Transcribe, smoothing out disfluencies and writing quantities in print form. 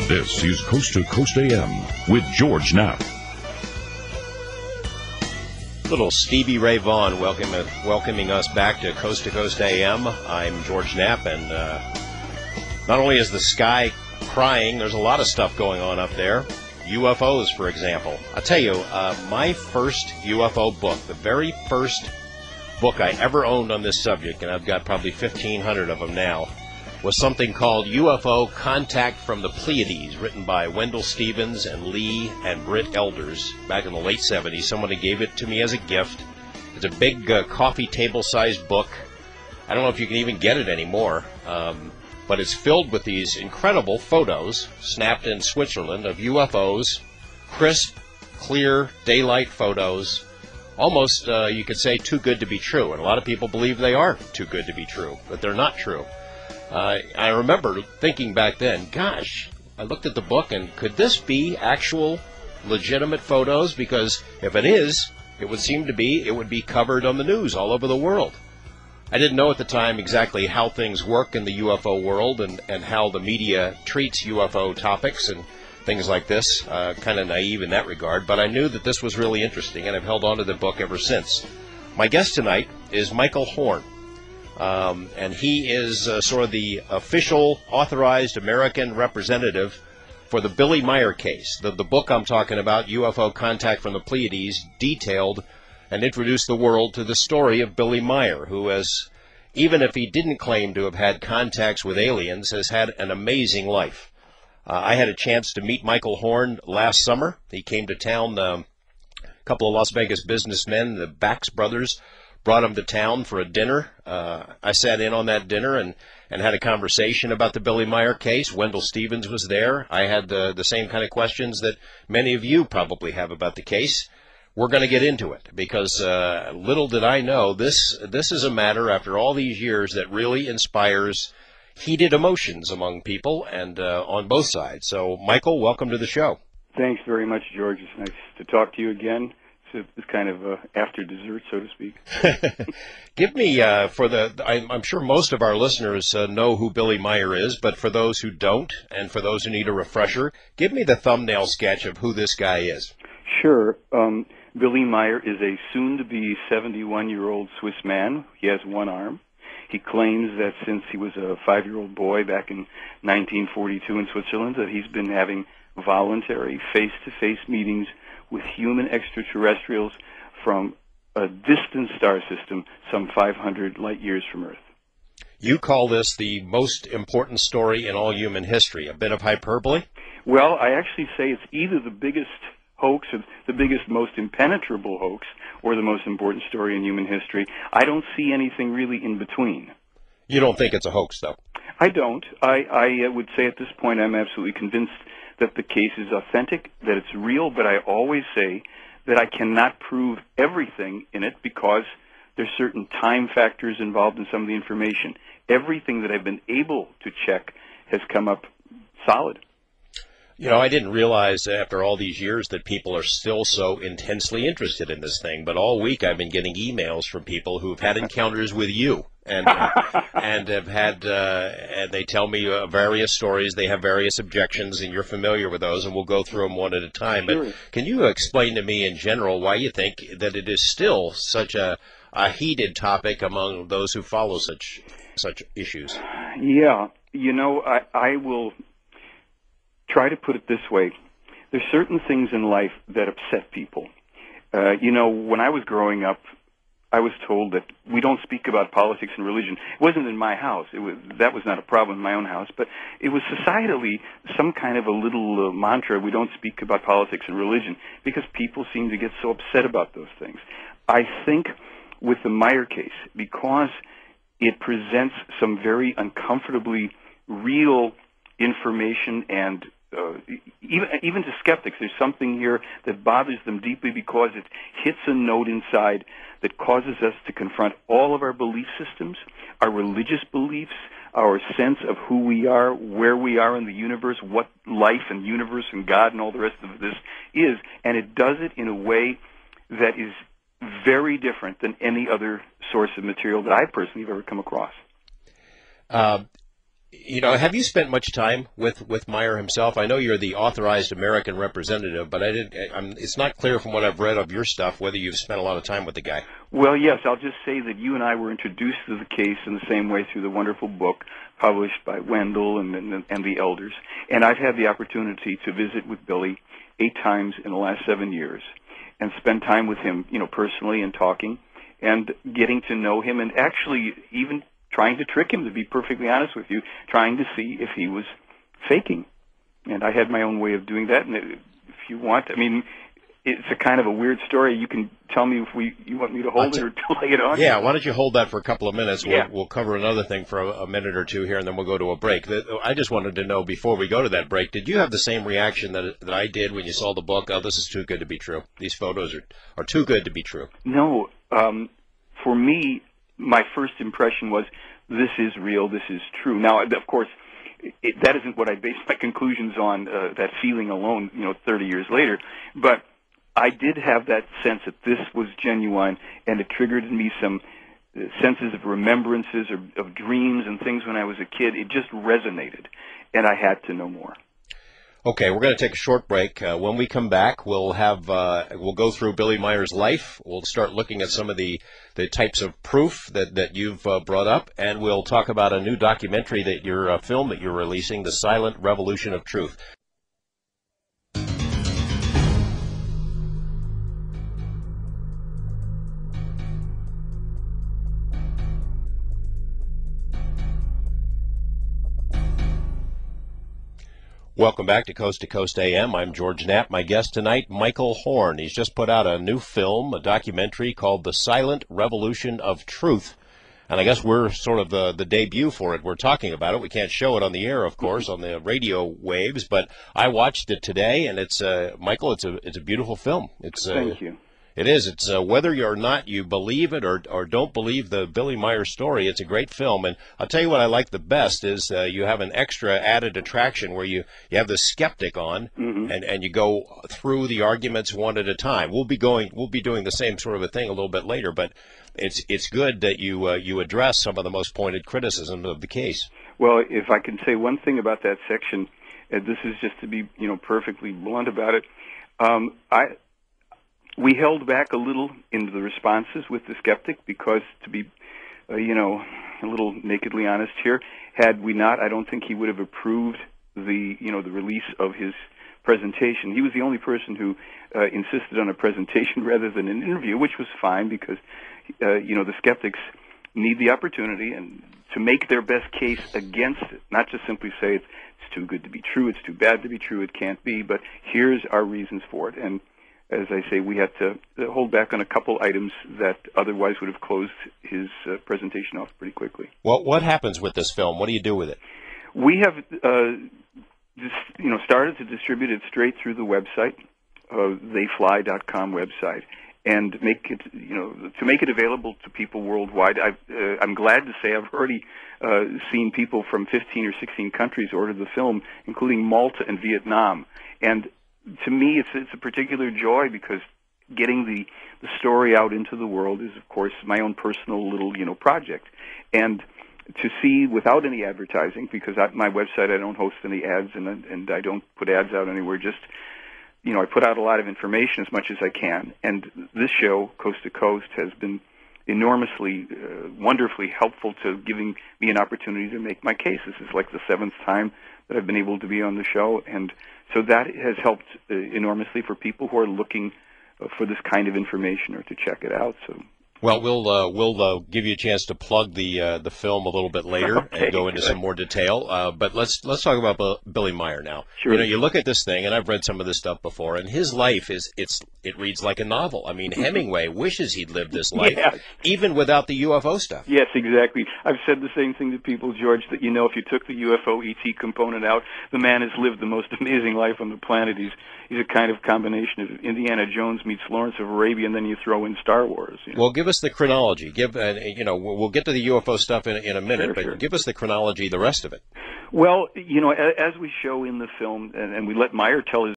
This is Coast to Coast AM with George Knapp. Little Stevie Ray Vaughan welcoming us back to Coast AM. I'm George Knapp, and not only is the sky crying, there's a lot of stuff going on up there. UFOs, for example. I'll tell you, my first UFO book, the very first book I ever owned on this subject, and I've got probably 1,500 of them now, was something called UFO Contact from the Pleiades, written by Wendell Stevens and Lee and Britt Elders back in the late 70s. Somebody gave it to me as a gift. It's a big coffee table-sized book. I don't know if you can even get it anymore, but it's filled with these incredible photos snapped in Switzerland of UFOs, crisp, clear, daylight photos, almost, you could say, too good to be true. And a lot of people believe they are too good to be true, but they're not true. I remember thinking back then, gosh, I looked at the book and could this be actual legitimate photos? Because if it is, it would be covered on the news all over the world. I didn't know at the time exactly how things work in the UFO world and how the media treats UFO topics and things like this. Kind of naive in that regard, but I knew that this was really interesting, and I've held on to the book ever since. My guest tonight is Michael Horn. And he is sort of the official, authorized American representative for the Billy Meier case. The book I'm talking about, UFO Contact from the Pleiades, detailed and introduced the world to the story of Billy Meier, who has, even if he didn't claim to have had contacts with aliens, has had an amazing life. I had a chance to meet Michael Horn last summer. He came to town, a couple of Las Vegas businessmen, the Bax brothers, brought him to town for a dinner. I sat in on that dinner and had a conversation about the Billy Meier case. Wendell Stevens was there. I had the same kind of questions that many of you probably have about the case. We're going to get into it because little did I know, this is a matter after all these years that really inspires heated emotions among people and on both sides. So, Michael, welcome to the show. Thanks very much, George. It's nice to talk to you again. It's kind of after dessert, so to speak. Give me, I'm sure most of our listeners know who Billy Meier is, but for those who don't, and for those who need a refresher, give me the thumbnail sketch of who this guy is. Sure. Billy Meier is a soon-to-be 71-year-old Swiss man. He has one arm. He claims that since he was a 5-year-old boy back in 1942 in Switzerland, that he's been having voluntary face-to-face meetings with human extraterrestrials from a distant star system some 500 light years from Earth. You call this the most important story in all human history. A bit of hyperbole? Well, I actually say it's either the biggest hoax, or the biggest, most impenetrable hoax, or the most important story in human history. I don't see anything really in between. You don't think it's a hoax, though? I don't. I would say at this point I'm absolutely convinced that the case is authentic, that it's real, but I always say that I cannot prove everything in it because there's certain time factors involved in some of the information. Everything that I've been able to check has come up solid. You know, I didn't realize after all these years that people are still so intensely interested in this thing, but all week I've been getting emails from people who've had encounters with you and have had, and they tell me various stories, they have various objections, and you're familiar with those, and we'll go through them one at a time. Sure. But can you explain to me in general why you think that it is still such a heated topic among those who follow such issues? Yeah, you know, I will try to put it this way. There's certain things in life that upset people. You know, when I was growing up, I was told that we don't speak about politics and religion. It wasn't in my house. That was not a problem in my own house, but it was societally some kind of a little mantra. We don't speak about politics and religion because people seem to get so upset about those things. I think with the Meier case, because it presents some very uncomfortably real information and even to skeptics, there's something here that bothers them deeply because it hits a note inside that causes us to confront all of our belief systems, our religious beliefs, our sense of who we are, where we are in the universe, what life and universe and God and all the rest of this is, and it does it in a way that is very different than any other source of material that I personally have ever come across. You know, have you spent much time with Meier himself? I know you're the authorized American representative, but it's not clear from what I've read of your stuff whether you've spent a lot of time with the guy. Well, yes, I'll just say that you and I were introduced to the case in the same way through the wonderful book published by Wendell and the elders. And I've had the opportunity to visit with Billy 8 times in the last 7 years and spend time with him, you know, personally and talking and getting to know him and actually even trying to trick him, to be perfectly honest with you, trying to see if he was faking. And I had my own way of doing that. And if you want, I mean, it's a kind of a weird story. You can tell me if you want me to hold it or to lay it on. Yeah, why don't you hold that for a couple of minutes? Yeah. We'll cover another thing for a minute or two here, and then we'll go to a break. I just wanted to know, before we go to that break, did you have the same reaction that I did when you saw the book? Oh, this is too good to be true. These photos are too good to be true. No. For me, my first impression was, this is real, this is true. Now, of course, that isn't what I based my conclusions on, that feeling alone, you know, 30 years later. But I did have that sense that this was genuine, and it triggered in me some senses of remembrances or of dreams and things when I was a kid. It just resonated, and I had to know more. Okay, we're going to take a short break. When we come back, we'll go through Billy Meier's life. We'll start looking at some of the types of proof that you've brought up, and we'll talk about a new documentary film that you're releasing, The Silent Revolution of Truth. Welcome back to Coast AM. I'm George Knapp. My guest tonight, Michael Horn. He's just put out a new film, a documentary called The Silent Revolution of Truth. And I guess we're sort of the debut for it. We're talking about it. We can't show it on the air, of course, on the radio waves. But I watched it today, and it's Michael, it's a beautiful film. Thank you. It is. It's whether or not you believe it or don't believe the Billy Meier story, it's a great film. And I'll tell you what I like the best is you have an extra added attraction where you have the skeptic on, and you go through the arguments one at a time. We'll be doing the same sort of a thing a little bit later, but it's good that you address some of the most pointed criticism of the case. Well, if I can say one thing about that section, this is just to be perfectly blunt about it. We held back a little in the responses with the skeptic because, to be, a little nakedly honest here, had we not, I don't think he would have approved the release of his presentation. He was the only person who insisted on a presentation rather than an interview, which was fine because, the skeptics need the opportunity and to make their best case against it, not just simply say it's too good to be true, it's too bad to be true, it can't be, but here's our reasons for it. And as I say, we had to hold back on a couple items that otherwise would have closed his presentation off pretty quickly. Well, what happens with this film? What do you do with it? We have started to distribute it straight through the website, theyfly.com website, and make it available to people worldwide. I'm glad to say I've already seen people from 15 or 16 countries order the film, including Malta and Vietnam. And to me, it's a particular joy because getting the story out into the world is, of course, my own personal little project. And to see without any advertising, because at my website I don't host any ads and I don't put ads out anywhere. Just I put out a lot of information as much as I can. And this show, Coast to Coast, has been enormously, wonderfully helpful to giving me an opportunity to make my case. This is like the 7th time that I've been able to be on the show, and so that has helped enormously for people who are looking for this kind of information or to check it out. So, well, we'll give you a chance to plug the film a little bit later and go into some more detail. But let's talk about Billy Meier now. Sure. You look at this thing, and I've read some of this stuff before, and his life it reads like a novel. I mean, Hemingway wishes he'd lived this life, even without the UFO stuff. Yes, exactly. I've said the same thing to people, George, that if you took the UFO ET component out, the man has lived the most amazing life on the planet. He's a kind of combination of Indiana Jones meets Lawrence of Arabia, and then you throw in Star Wars. Well, give us the chronology. We'll get to the UFO stuff in a minute, but give us the chronology, the rest of it. Well, as we show in the film, and we let Meier tell his